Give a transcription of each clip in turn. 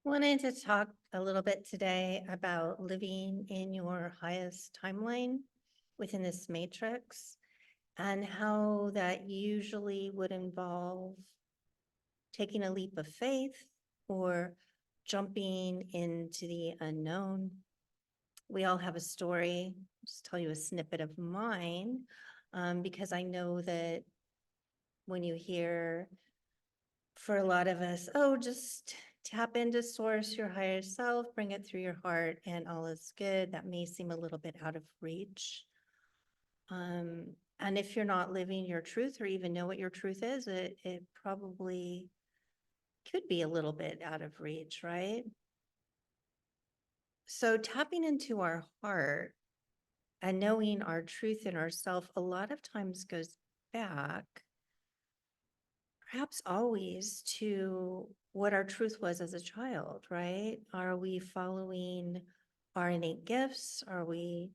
Wanted to talk a little bit today about living in your highest timeline within this matrix and how that usually would involve taking a leap of faith or jumping into the unknown. We all have a story. I'll just tell you a snippet of mine, because I know that when you hear for a lot of us, oh, just tap into source, your higher self, bring it through your heart, and all is good. That may seem a little bit out of reach. Um, and if you're not living your truth or even know what your truth is, it probably could be a little bit out of reach, right? So tapping into our heart and knowing our truth in ourself a lot of times goes back, perhaps always, to what our truth was as a child, right? Are we following our innate gifts? Are we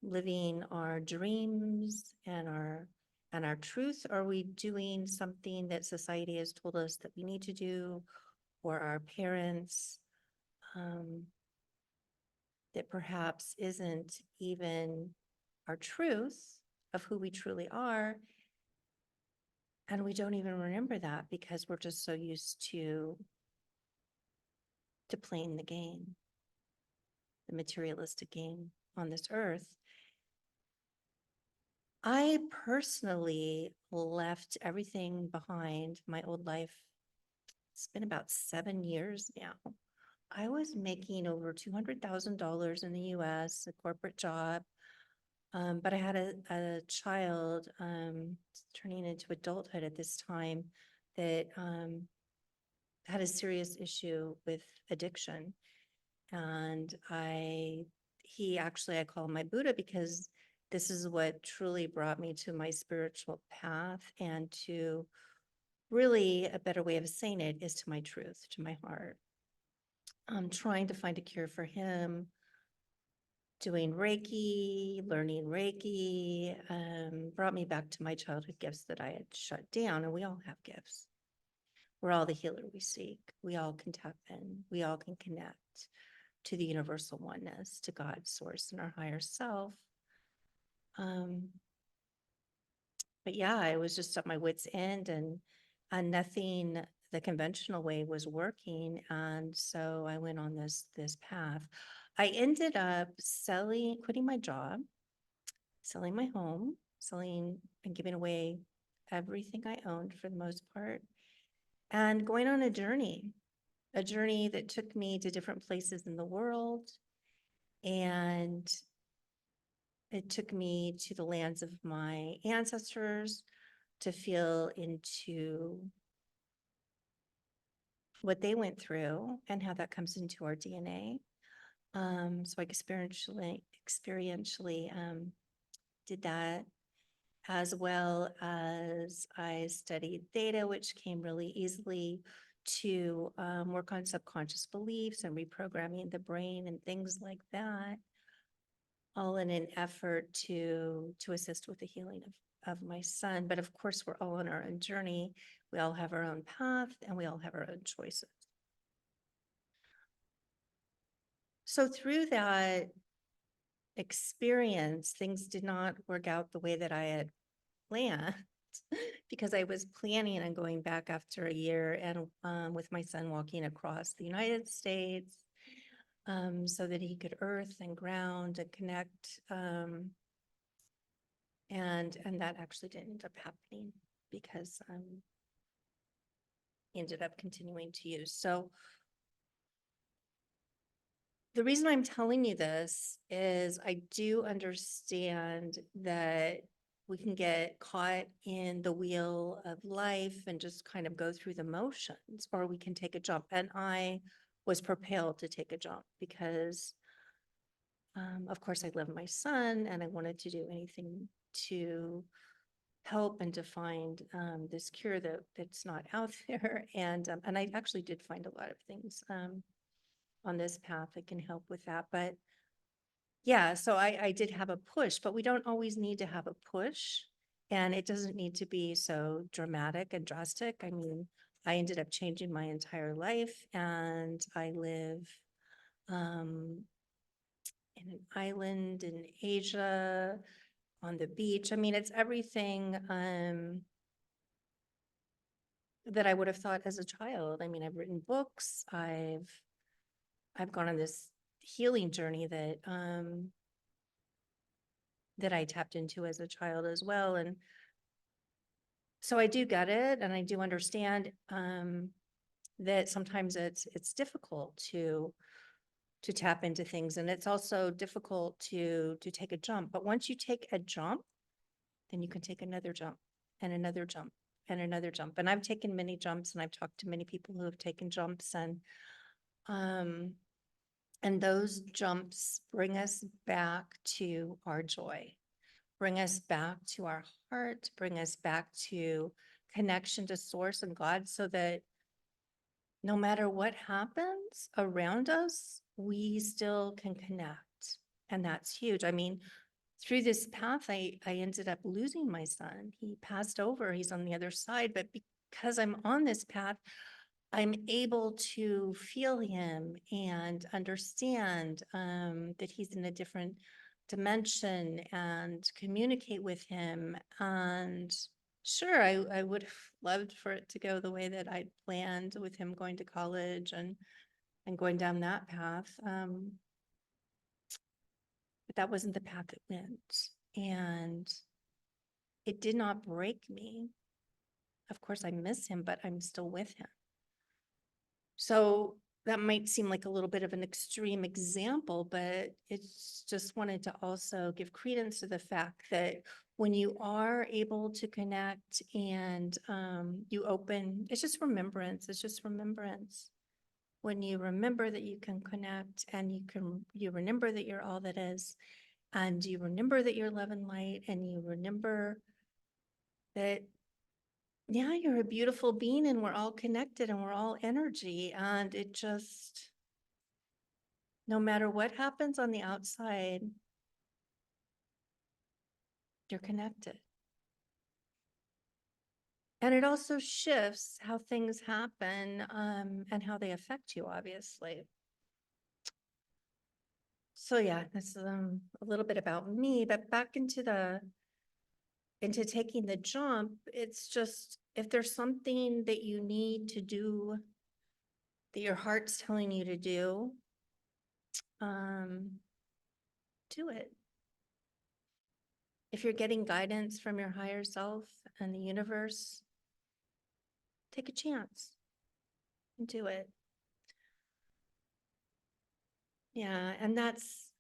living our dreams and our truth? Are we doing something that society has told us that we need to do, or our parents, um, that perhaps isn't even our truth of who we truly are? And we don't even remember that because we're just so used to playing the game, the materialistic game on this earth. I personally left everything behind, my old life. It's been about 7 years now. I was making over $200,000 in the US, a corporate job. But I had a child turning into adulthood at this time that had a serious issue with addiction. And I call him my Buddha because this is what truly brought me to my spiritual path, and to really, a better way of saying it is to my truth, to my heart. I'm trying to find a cure for him, doing Reiki, learning Reiki, brought me back to my childhood gifts that I had shut down. And we all have gifts. We're all the healer we seek. We all can tap in. We all can connect to the universal oneness, to God, source, and our higher self. Um, but yeah, I was just at my wit's end, and nothing the conventional way was working. And so I went on this path. I ended up quitting my job, selling my home, selling and giving away everything I owned for the most part, and going on a journey that took me to different places in the world. And it took me to the lands of my ancestors to feel into what they went through and how that comes into our DNA. So I experientially did that, as well as I studied theta, which came really easily to work on subconscious beliefs and reprogramming the brain and things like that, all in an effort to assist with the healing of my son. But of course, we're all on our own journey. We all have our own path, and we all have our own choices. So through that experience, things did not work out the way that I had planned, because I was planning on going back after a year, and with my son walking across the United States, so that he could earth and ground and connect. And that actually didn't end up happening because he ended up continuing to use. So the reason I'm telling you this is I do understand that we can get caught in the wheel of life and just kind of go through the motions, or we can take a jump. And I was propelled to take a jump because, of course, I love my son and I wanted to do anything to help and to find this cure that's not out there. And I actually did find a lot of things on this path that can help with that. But yeah, so I did have a push, but we don't always need to have a push. And it doesn't need to be so dramatic and drastic. I mean, I ended up changing my entire life, and I live um, in an island in Asia on the beach. I mean, it's everything that I would have thought as a child. I mean, I've written books. I've gone on this healing journey that I tapped into as a child as well. And so I do get it, and I do understand that sometimes it's difficult to tap into things, and it's also difficult to take a jump. But once you take a jump, then you can take another jump and another jump and another jump. And I've taken many jumps, and I've talked to many people who have taken jumps, um and those jumps bring us back to our joy, bring us back to our heart, bring us back to connection to source and God, so that no matter what happens around us, we still can connect. And that's huge. I mean, through this path, I ended up losing my son. He passed over, he's on the other side. But because I'm on this path, I'm able to feel him and understand that he's in a different dimension and communicate with him. And sure, I would have loved for it to go the way that I'd planned, with him going to college and going down that path. But that wasn't the path it went. And it did not break me. Of course, I miss him, but I'm still with him. So that might seem like a little bit of an extreme example, but it's just wanted to also give credence to the fact that when you are able to connect and you open, it's just remembrance. It's just remembrance. When you remember that you can connect, and you remember that you're all that is, and you remember that you're love and light, and you remember that, yeah, you're a beautiful being, and we're all connected, and we're all energy. And it just, no matter what happens on the outside, you're connected. And it also shifts how things happen and how they affect you, obviously. So yeah, that's a little bit about me, but back into taking the jump, it's just, if there's something that you need to do, that your heart's telling you to um, do it. If you're getting guidance from your higher self and the universe, take a chance and do it. Yeah, and that's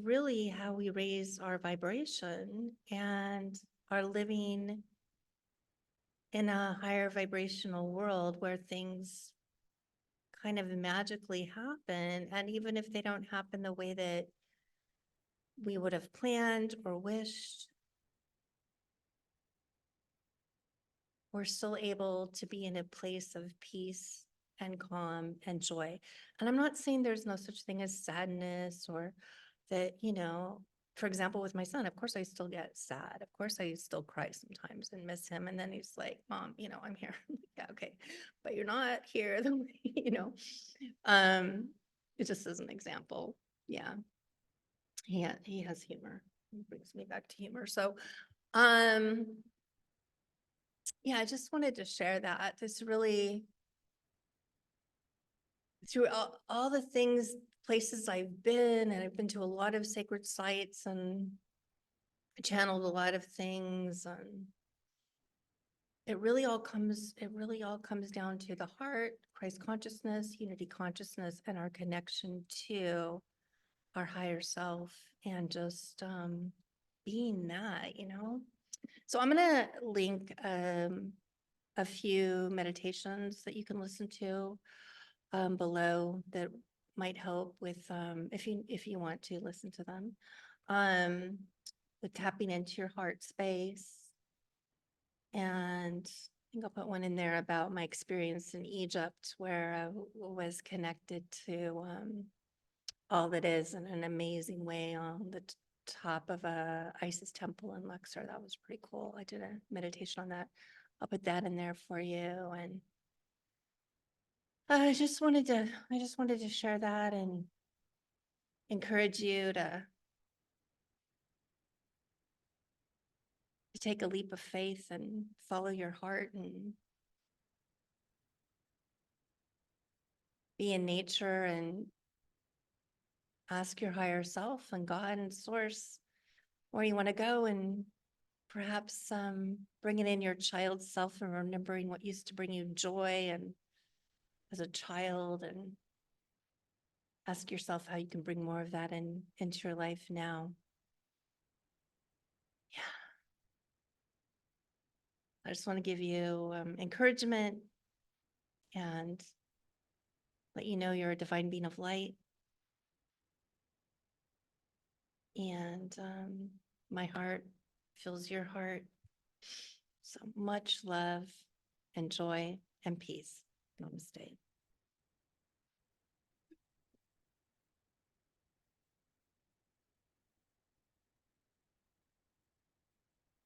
really how we raise our vibration and are living in a higher vibrational world where things kind of magically happen. And even if they don't happen the way that we would have planned or wished, we're still able to be in a place of peace and calm and joy. And I'm not saying there's no such thing as sadness, or that, for example, with my son, of course I still get sad. Of course I still cry sometimes and miss him. And then he's like, Mom, I'm here. Yeah, okay. But you're not here the way. It just as an example. Yeah. He has humor. He brings me back to humor. So um yeah, I just wanted to share that. This really, through all the things, places I've been, and I've been to a lot of sacred sites and channeled a lot of things, and it really all comes down to the heart, Christ consciousness, unity consciousness, and our connection to our higher self, and just being that. So I'm gonna link a few meditations that you can listen to below, that might help with if you want to listen to them, um, with tapping into your heart space. And I think I'll put one in there about my experience in Egypt, where I was connected to all that is in an amazing way on the top of a Isis temple in Luxor. That was pretty cool. I did a meditation on that. I'll put that in there for you. And I just wanted to share that and encourage you to take a leap of faith and follow your heart and be in nature and ask your higher self and God and source where you want to go, and perhaps bringing in your child self and remembering what used to bring you joy and as a child, and ask yourself how you can bring more of that into your life now. Yeah. I just want to give you encouragement and let you know you're a divine being of light. And my heart fills your heart. So much love and joy and peace. Namaste.